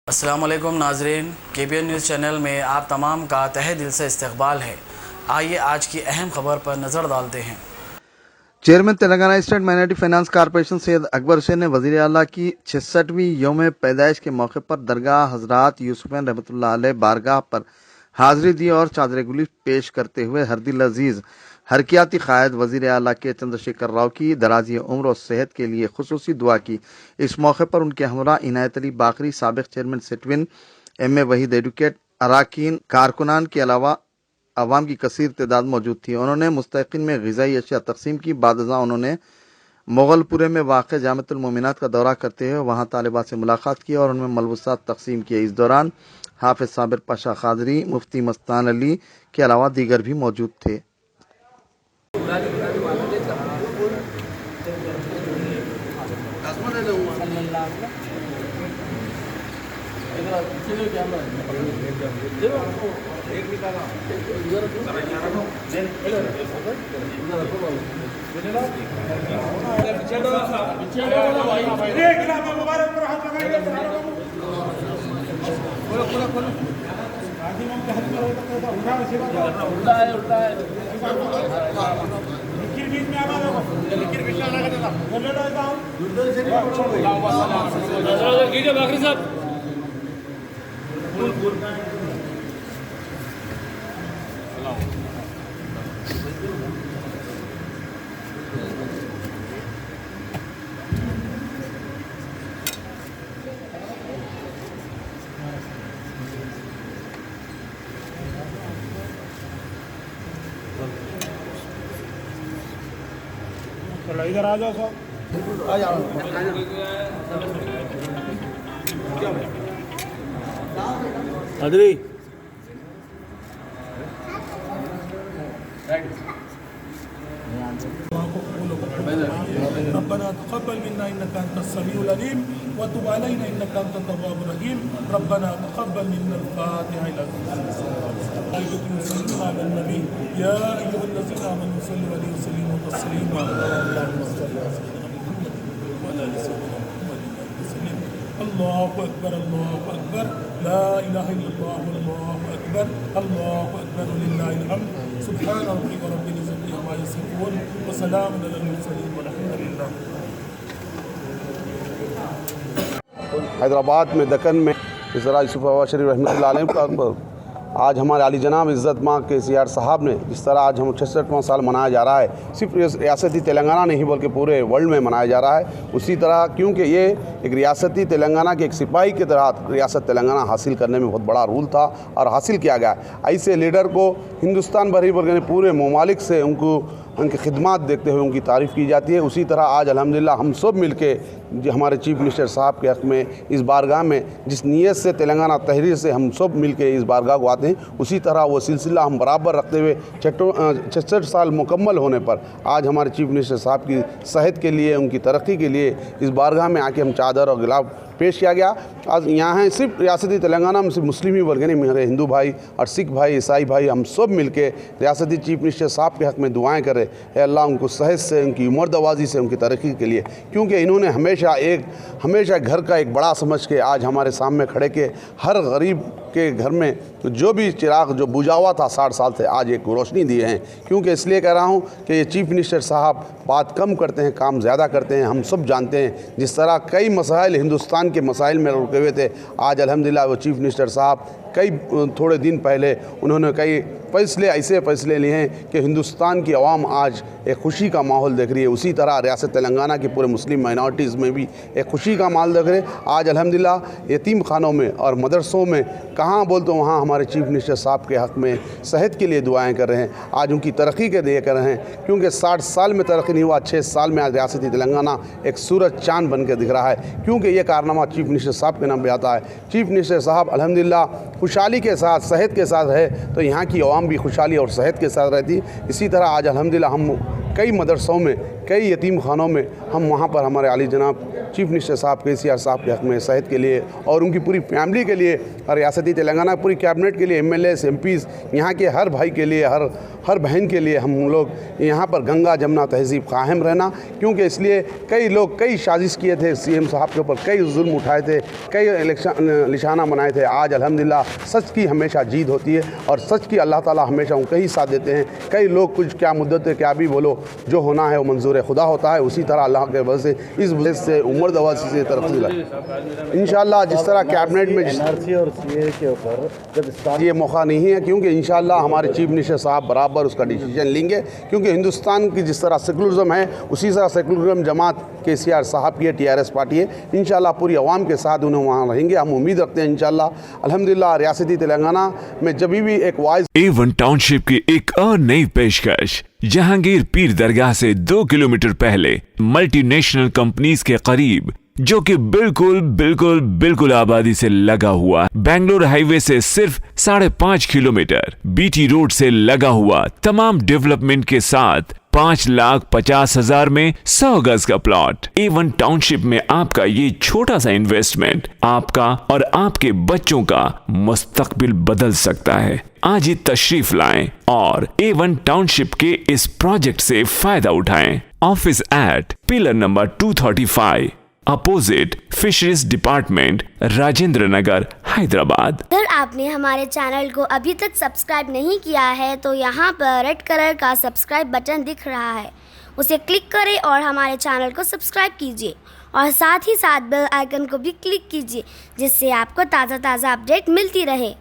अस्सलामुअलैकुम नाज़रीन, KBN news channel में आप तमाम का तहे दिल से इस्तकबाल है। आइए आज की अहम खबर पर नज़र डालते हैं। Chairman Telangana state minority finance corporation Syed Akbar Hussain ने वज़ीर आला की 66वीं यौम पैदाइश के मौके पर दरगाह हज़रात यूसुफ़ैन रहमतुल्लाह अलैह बारगाह पर हाज़िरी दी और चादर गुलिफ पेश करते हुए हरदिल अजीज़ हरकियाती कायद वज़ीर आला के चंद्रशेखर राव की दराज़ी उम्र और सेहत के लिए खुसूसी दुआ की। इस मौके पर उनके हमरा इनायत अली बाकरी, साबिक़ चेयरमैन सेटविन, MA वहीद, एडवोकेट, अराकीन, कारकुनान के अलावा अवाम की कसीर तादाद मौजूद थी। उन्होंने मुस्तकिन में ग़िज़ाई अशिया तकसीम की। बादशाह उन्होंने मुगलपुरे में वाक़ जामिअतुल मोमिनात का दौरा करते हुए वहाँ तालिबात से मुलाकात की और उनमें मलबूसात तकसीम किए। इस दौरान हाफिज़ साबिर पाशा क़ादरी, मुफ्ती मस्तान अली के अलावा दीगर भी मौजूद थे। चलो इधर आ जाओ सब, आ जाओ। अदरी रब्बना तक़ब्बल मिन्ना इन्नका अंतस समीउल अलीम व तुब अलैना इन्नका अंतत तव्वाबुर रहीम। रब्बना तक़ब्बल मिन्ना अल-फ़ातिहा इला नबी या अय्युहल्लज़ीना आमनू सल्लु अलैहि व सल्लिमू तस्लीमा। अल्लाहु अकबर, अल्लाहु अकबर, ला इलाहा इल्लल्लाह, अल्लाहु अकबर, अल्लाहु अकबर, लिल्लाहिल हम्द। सुब्हान रब्बिका रब्बिल इज़्ज़ति अम्मा यसिफून व सलामुन अलल मुरसलीन वल्हम्दुलिल्लाह। हैदराबाद में दक्कन में इस तरह यूसुफ़ शरीफ रहमतुल्लाह अलैह पर आज हमारे आली जनाब इज़्ज़त माँ के CR साहब ने जिस तरह आज हम 66वां साल मनाया जा रहा है, सिर्फ रियासती तेलंगाना नहीं बल्कि पूरे वर्ल्ड में मनाया जा रहा है। उसी तरह क्योंकि ये एक रियासती तेलंगाना के एक सिपाही के तरह रियासत तेलंगाना हासिल करने में बहुत बड़ा रूल था और हासिल किया गया। ऐसे लीडर को हिंदुस्तान भर ही बल्कि पूरे ममालिक से उनकी खिदमत देखते हुए उनकी तारीफ़ की जाती है। उसी तरह आज अल्हम्दुलिल्लाह हम सब मिल के हमारे चीफ मिनिस्टर साहब के हक़ में इस बारगाह में जिस नीयत से तेलंगाना तहरीर से हम सब मिल के इस बारगाह को आते हैं, उसी तरह वो सिलसिला हम बराबर रखते हुए 66 साल मुकम्मल होने पर आज हमारे चीफ मिनिस्टर साहब की सेहत के लिए, उनकी तरक्की के लिए इस बारगाह में आके हम चादर और गिलाफ पेश किया गया। आज यहाँ हैं सिर्फ रियासती तेलंगाना में सिर्फ मुस्लिम ही बल्कि नहीं, मेरे हिंदू भाई और सिख भाई, ईसाई भाई, हम सब मिल के रियासती चीफ मिनिस्टर साहब के हक़ में दुआएँ करें। है अल्लाह उनको सेहत से, उनकी उम्र दवाजी से, उनकी तरक्की के लिए, क्योंकि इन्होंने हमेशा घर का एक बड़ा समझ के आज हमारे सामने खड़े के हर गरीब के घर में जो भी चिराग जो बुझा हुआ था 60 साल से आज एक रोशनी दिए हैं। क्योंकि इसलिए कह रहा हूँ कि ये चीफ मिनिस्टर साहब बात कम करते हैं, काम ज़्यादा करते हैं। हम सब जानते हैं जिस तरह कई मसाइल हिंदुस्तान के मसाइल में रुके हुए थे, आज अल्हम्दुलिल्लाह वो चीफ मिनिस्टर साहब कई थोड़े दिन पहले उन्होंने कई ऐसे फ़ैसले लिए हैं कि हिंदुस्तान की आवाम आज एक खुशी का माहौल देख रही है। उसी तरह रियासत तेलंगाना की पूरे मुस्लिम माइनॉरिटीज़ में भी एक खुशी का माहौल देख रहे हैं। आज अल्हम्दुलिल्लाह यतीम खानों में और मदरसों में कहाँ बोलते वहाँ हमारे चीफ मिनिस्टर साहब के हक़ में सेहत के लिए दुआएं कर रहे हैं, आज उनकी तरक्की के लिए कर रहे हैं। क्योंकि 60 साल में तरक्की नहीं हुआ, 6 साल में आज रियासती तेलंगाना एक सूरज चाँद बन के दिख रहा है। क्योंकि ये कारनामा चीफ मिनिस्टर साहब के नाम पर आता है। चीफ मिनिस्टर साहब अल्हम्दुलिल्लाह खुशहाली के साथ, सेहत के साथ रहे तो यहाँ की आवाम भी खुशहाली और सेहत के साथ रहती। इसी तरह आज अल्हम्दुलिल्लाह हम कई मदरसों में कई यतीम खानों में हम वहाँ पर हमारे आली जनाब चीफ मिनिस्टर साहब KCR साहब के हक़ में सेहत के लिए और उनकी पूरी फैमिली के लिए, रियासती तेलंगाना पूरी कैबिनेट के लिए, MLAs MPs यहाँ के हर भाई के लिए, हर बहन के लिए हम लोग यहाँ पर गंगा जमुना तहज़ीब कायम रहना, क्योंकि इसलिए कई लोग कई साजिश किए थे CM साहब के ऊपर, कई जुल्म उठाए थे, कई इलेक्शन निशाना बनाए थे। आज अल्हम्दुलिल्लाह सच की हमेशा जीत होती है और सच की अल्लाह ताला हमेशा उनका ही साथ देते हैं। कई लोग कुछ क्या मुद्दत है क्या भी बोलो, जो होना है वो मंजूर खुदा होता है। उसी तरह अल्लाह के वजह से इस वजह से उम्र दवा से तरक्की लाई इंशाअल्लाह। जिस तरह कैबिनेट में NRC और CA के ऊपर जब ये मौका नहीं है, क्योंकि इंशाअल्लाह हमारे चीफ मिनिस्टर साहब बराबर उसका डिसीजन लेंगे, क्योंकि हिंदुस्तान की जिस तरह सेकुलरिज्म है उसी तरह सेकुलरिज्म जमात KCR साहब की है, TRS पार्टी है। इंशाअल्लाह पूरी आवाम के साथ उन्हें वहाँ रहेंगे। हम उम्मीद रखते हैं इंशाअल्लाह अल्हम्दुलिल्लाह रियासती तेलंगाना में जब भी एक वॉइस A1 टाउनशिप की एक और नई पेशकश जहांगीर पीर दरगाह से 2 किलोमीटर पहले मल्टीनेशनल कंपनीज के करीब, जो कि बिल्कुल आबादी से लगा हुआ, बेंगलोर हाईवे से सिर्फ 5.5 किलोमीटर, BT रोड से लगा हुआ, तमाम डेवलपमेंट के साथ 5,50,000 में 100 गज का प्लॉट। A1 टाउनशिप में आपका ये छोटा सा इन्वेस्टमेंट आपका और आपके बच्चों का मुस्तकबिल बदल सकता है। आज ही तशरीफ लाएं और A1 टाउनशिप के इस प्रोजेक्ट से फायदा उठाएं। Office at pillar number 235 opposite fisheries department, Rajendra Nagar, Hyderabad. अगर आपने हमारे चैनल को अभी तक सब्सक्राइब नहीं किया है तो यहाँ पर रेड कलर का सब्सक्राइब बटन दिख रहा है, उसे क्लिक करें और हमारे चैनल को सब्सक्राइब कीजिए और साथ ही साथ बेल आइकन को भी क्लिक कीजिए, जिससे आपको ताज़ा अपडेट मिलती रहे।